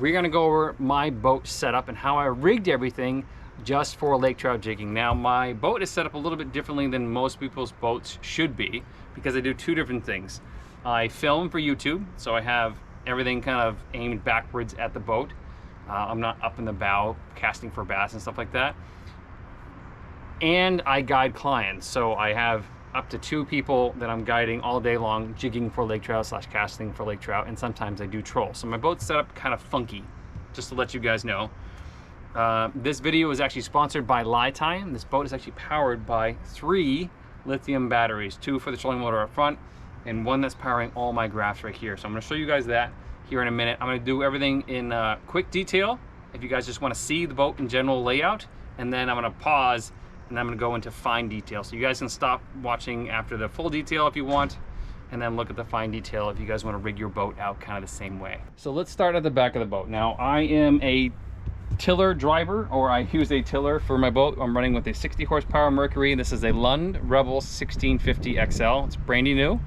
we're gonna go over my boat setup and how I rigged everything just for lake trout jigging. Now, my boat is set up a little bit differently than most people's boats should be, because I do two different things. I film for YouTube, so I have everything kind of aimed backwards at the boat. I'm not up in the bow casting for bass and stuff like that. And I guide clients, so I have up to 2 people that I'm guiding all day long, jigging for lake trout / casting for lake trout, and sometimes I do troll. So my boat's set up kind of funky, just to let you guys know. This video is actually sponsored by LiTime. This boat is actually powered by 3 lithium batteries, 2 for the trolling motor up front, and 1 that's powering all my graphs right here. So I'm gonna show you guys that here in a minute. I'm gonna do everything in quick detail, if you guys just wanna see the boat in general layout, and then I'm gonna pause and I'm gonna go into fine detail. So you guys can stop watching after the full detail if you want, and then look at the fine detail if you guys wanna rig your boat out kind of the same way. So let's start at the back of the boat. Now, I am a tiller driver, or I use a tiller for my boat. I'm running with a 60 horsepower Mercury. This is a Lund Rebel 1650 XL. It's brandy new.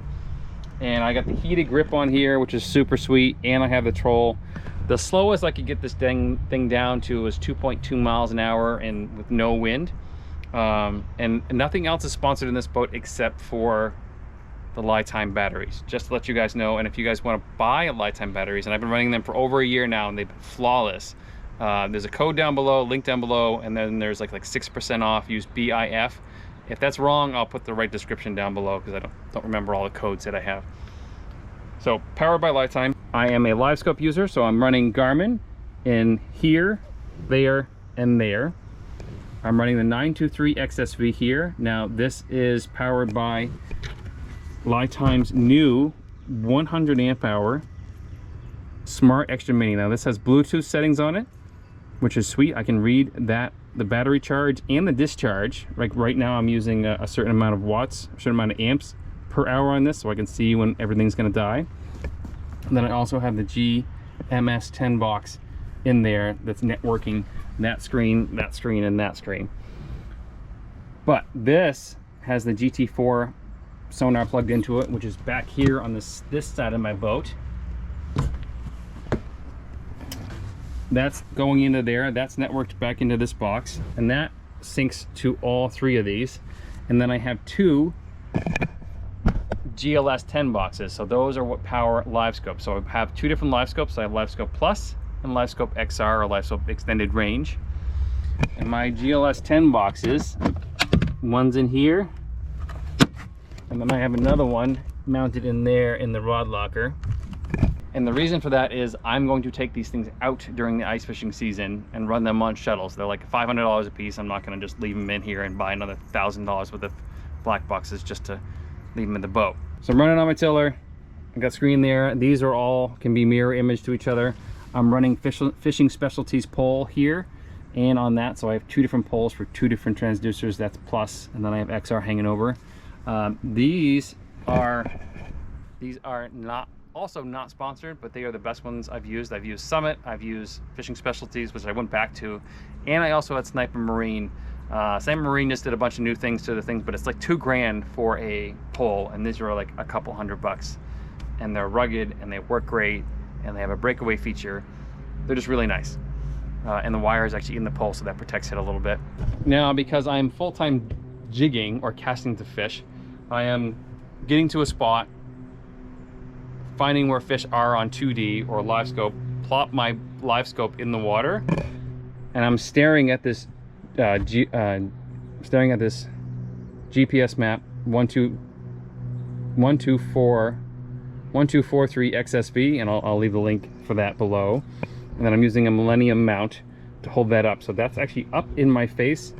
And I got the heated grip on here, which is super sweet, and I have the troll. The slowest I could get this thing down to was 2.2 miles an hour and with no wind. And nothing else is sponsored in this boat except for the LiTime batteries, just to let you guys know. And if you guys want to buy LiTime batteries, and I've been running them for over a year now, and they've been flawless. There's a code down below, link down below, and then there's like 6% off. Use BIF. If that's wrong, I'll put the right description down below, because I don't remember all the codes that I have. So, powered by LiTime. I am a LiveScope user, so I'm running Garmin in here, there, and there. I'm running the 923 XSV here. Now, this is powered by LiTime's new 100 amp hour Smart Extra Mini. Now, this has Bluetooth settings on it, which is sweet. I can read that, the battery charge and the discharge. Like right now I'm using a certain amount of watts, a certain amount of amps per hour on this, so I can see when everything's gonna die. And then I also have the GMS10 box in there that's networking that screen, and that screen. But this has the GT4 sonar plugged into it, which is back here on this side of my boat. That's going into there, that's networked back into this box, and that syncs to all 3 of these. And then I have 2 GLS10 boxes, so those are what power LiveScope. So I have 2 different LiveScopes. I have LiveScope Plus and LiveScope XR, or LiveScope Extended Range. And my GLS10 boxes, one's in here, and then I have another one mounted in there in the rod locker. And the reason for that is I'm going to take these things out during the ice fishing season and run them on shuttles. They're like $500 a piece. I'm not going to just leave them in here and buy another $1,000 worth of black boxes just to leave them in the boat. So I'm running on my tiller. I got screen there. These are all can be mirror image to each other. I'm running fishing specialties pole here and on that. So I have 2 different poles for 2 different transducers. That's plus, and then I have XR hanging over. These are also not sponsored, but they are the best ones I've used. I've used Summit, I've used Fishing Specialties, which I went back to, and I also had Sniper Marine. Sniper Marine just did a bunch of new things to the things, but it's like $2 grand for a pole, and these are like a couple $100. And they're rugged, and they work great, and they have a breakaway feature. They're just really nice. And the wire is actually in the pole, so that protects it a little bit. Now, because I'm full-time jigging or casting to fish, I am getting to a spot, finding where fish are on 2D or LiveScope, plop my LiveScope in the water, and I'm staring at this GPS map 1243 XSV, and I'll leave the link for that below. And then I'm using a Millennium mount to hold that up, so that's actually up in my face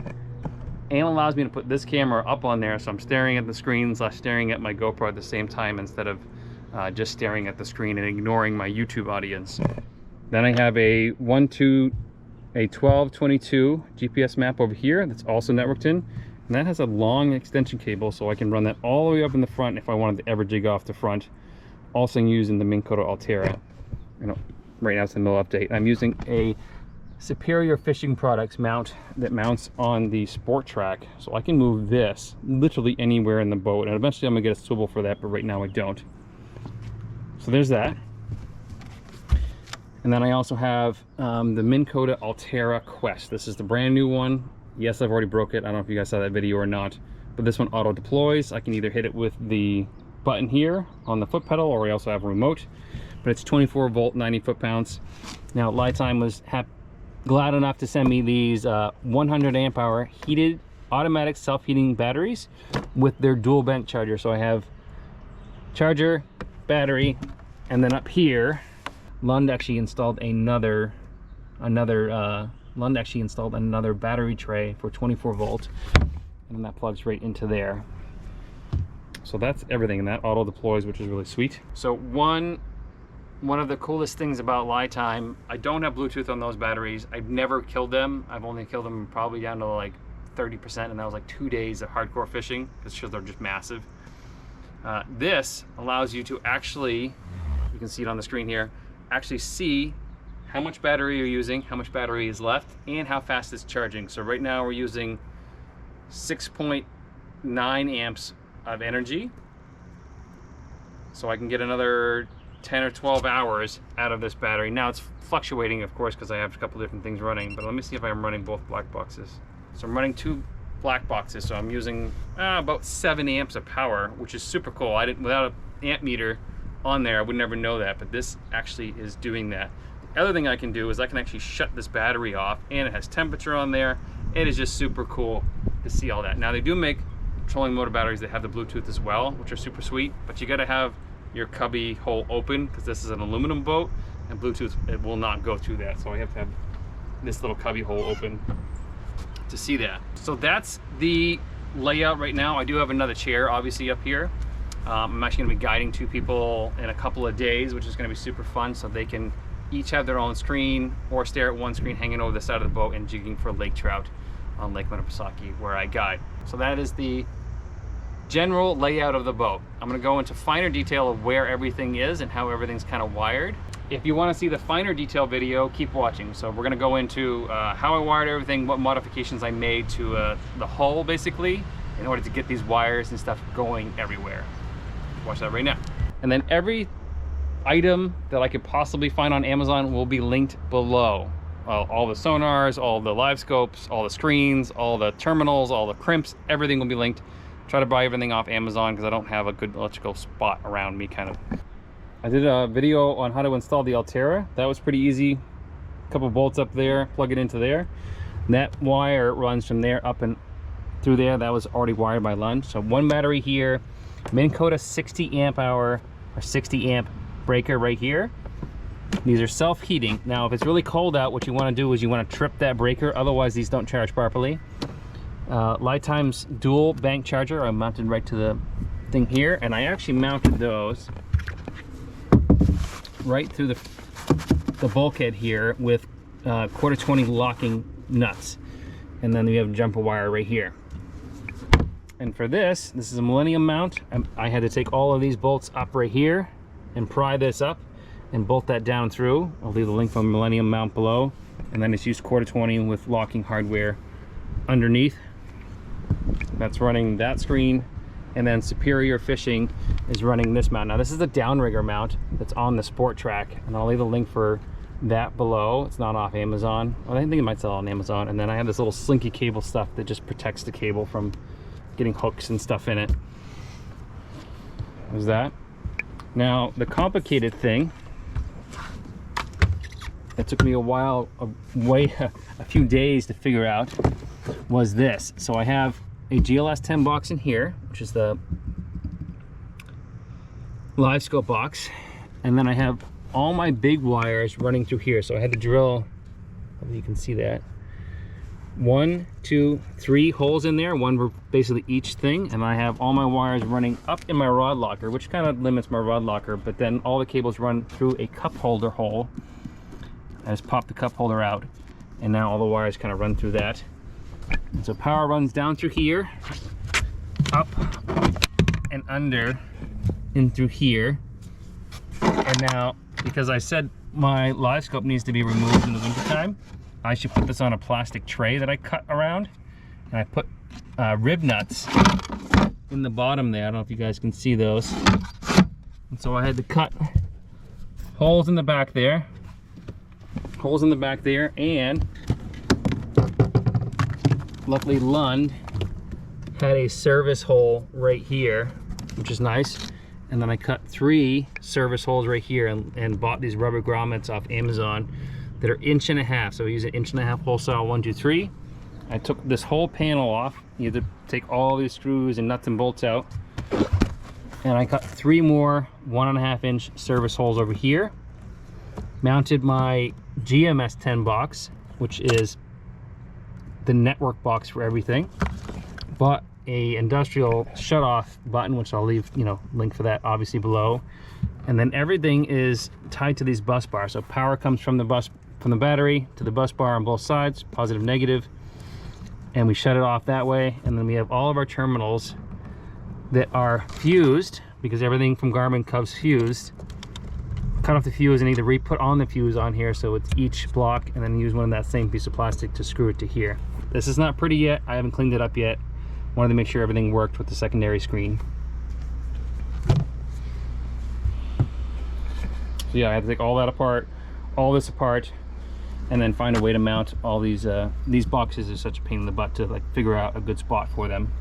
and allows me to put this camera up on there, so I'm staring at the screen / staring at my GoPro at the same time, instead of just staring at the screen and ignoring my YouTube audience. Then I have a 1222 GPS map over here that's also networked in, and that has a long extension cable, so I can run that all the way up in the front if I wanted to ever jig off the front. Also using the Minn Kota Altera. Right now it's the middle update. I'm using a Superior Fishing Products mount that mounts on the sport track, so I can move this literally anywhere in the boat, and eventually I'm gonna get a swivel for that, but right now I don't. So there's that. And then I also have the Minn Kota Altera Quest. This is the brand new one. Yes, I've already broke it. I don't know if you guys saw that video or not, but this one auto deploys. I can either hit it with the button here on the foot pedal, or I also have a remote, but it's 24 volt, 90 foot-pounds. Now, LiTime was glad enough to send me these 100 amp hour heated automatic self-heating batteries with their dual bank charger. So I have charger, battery, and then up here, Lund actually installed another battery tray for 24 volt, and then that plugs right into there. So that's everything, and that auto deploys, which is really sweet. So one of the coolest things about LiTime, I don't have Bluetooth on those batteries. I've never killed them. I've only killed them probably down to like 30%, and that was like 2 days of hardcore fishing because they're just massive. This allows you to actually, you can see it on the screen here, actually see how much battery you're using, how much battery is left, and how fast it's charging. So right now we're using 6.9 amps of energy. So I can get another 10 or 12 hours out of this battery. Now it's fluctuating, of course, because I have a couple different things running, but let me see if I'm running both black boxes. So I'm running 2 black boxes, so I'm using about 7 amps of power, which is super cool. Without an amp meter on there, I would never know that, but this actually is doing that. The other thing I can do is I can actually shut this battery off, and it has temperature on there. It is just super cool to see all that. Now, they do make trolling motor batteries that have the Bluetooth as well, which are super sweet, but you got to have your cubby hole open because this is an aluminum boat, and Bluetooth, it will not go through that. So I have to have this little cubby hole open to see that. So that's the layout right now. I do have another chair obviously up here. I'm actually going to be guiding 2 people in a couple of days, which is going to be super fun, so they can each have their own screen or stare at one screen hanging over the side of the boat and jigging for lake trout on Lake Winnipesaukee, where I guide. So that is the general layout of the boat. I'm going to go into finer detail of where everything is and how everything's kind of wired. If you want to see the finer detail video, keep watching. So we're going to go into how I wired everything, what modifications I made to the hull basically in order to get these wires and stuff going everywhere. Watch that right now. And then every item that I could possibly find on Amazon will be linked below. All the sonars, all the live scopes, all the screens, all the terminals, all the crimps, everything will be linked. Try to buy everything off Amazon because I don't have a good electrical spot around me, kind of. I did a video on how to install the Altera. That was pretty easy. A couple bolts up there, plug it into there. And that wire runs from there up and through there. That was already wired by Lund. So 1 battery here, Minn Kota 60 amp hour or 60 amp breaker right here. These are self-heating. Now, if it's really cold out, what you want to do is you want to trip that breaker, otherwise these don't charge properly. LiTime's dual bank charger are mounted right to the thing here, and I actually mounted those right through the bulkhead here with 1/4-20 locking nuts, and then we have a jumper wire right here. And for this is a Millennium mount. I had to take all of these bolts up right here and pry this up and bolt that down through. I'll leave the link from Millennium mount below, and then it's used 1/4-20 with locking hardware underneath. That's running that screen, and then Superior Fishing is running this mount. Now this is the downrigger mount that's on the Sport Track, and I'll leave a link for that below. It's not off Amazon. Well, I think it might sell on Amazon. And then I have this little slinky cable stuff that just protects the cable from getting hooks and stuff in it. There's that. Now the complicated thing, it took me a while, a few days to figure out, was this. So I have a GLS 10 box in here, which is the live scope box, and then I have all my big wires running through here. So I had to drill, hopefully you can see that, 1, 2, 3 holes in there, one for basically each thing, and I have all my wires running up in my rod locker, which kind of limits my rod locker, but then all the cables run through a cup holder hole. I just pop the cup holder out, and now all the wires kind of run through that. And so power runs down through here, up and under, in through here. And now, because I said my live scope needs to be removed in the wintertime, I should put this on a plastic tray that I cut around, and I put rib nuts in the bottom there. I don't know if you guys can see those. And so I had to cut holes in the back there, holes in the back there, and luckily Lund had a service hole right here, which is nice. And then I cut 3 service holes right here and bought these rubber grommets off Amazon that are 1.5 inches. So we use an 1.5 inch hole saw, 1, 2, 3. I took this whole panel off. You have to take all these screws and nuts and bolts out. And I cut 3 more 1.5 inch service holes over here. Mounted my GMS 10 box, which is the network box for everything. Bought a industrial shut-off button, which I'll leave, you know, link for that obviously below. And then everything is tied to these bus bars. So power comes from the battery to the bus bar on both sides, positive, negative, and we shut it off that way. And then we have all of our terminals that are fused, because everything from Garmin comes fused. Cut off the fuse and either re-put on the fuse on here, so it's each block, and then use one of that same piece of plastic to screw it to here. This is not pretty yet. I haven't cleaned it up yet. Wanted to make sure everything worked with the secondary screen. So yeah, I had to take all that apart, all this apart, and then find a way to mount all these boxes. Is such a pain in the butt to like figure out a good spot for them.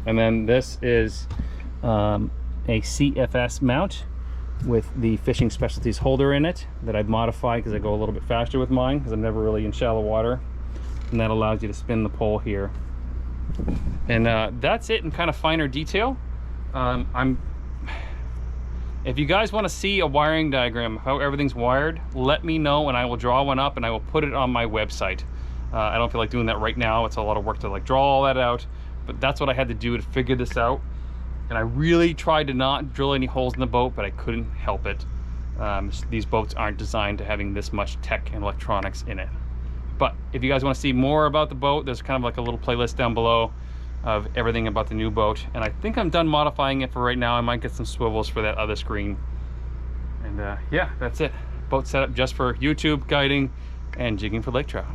And then this is a CFS mount with the Fishing Specialties holder in it that I've modified because I go a little bit faster with mine because I'm never really in shallow water. And that allows you to spin the pole here. And that's it in kind of finer detail. If you guys want to see a wiring diagram, how everything's wired, let me know and I will draw one up and I will put it on my website. I don't feel like doing that right now. It's a lot of work to like draw all that out, but that's what I had to do to figure this out. And I really tried to not drill any holes in the boat, but I couldn't help it. These boats aren't designed to having this much tech and electronics in it. But if you guys want to see more about the boat, there's kind of like a little playlist down below of everything about the new boat. And I think I'm done modifying it for right now. I might get some swivels for that other screen. And yeah, that's it. Boat set up just for YouTube, guiding, and jigging for lake trout.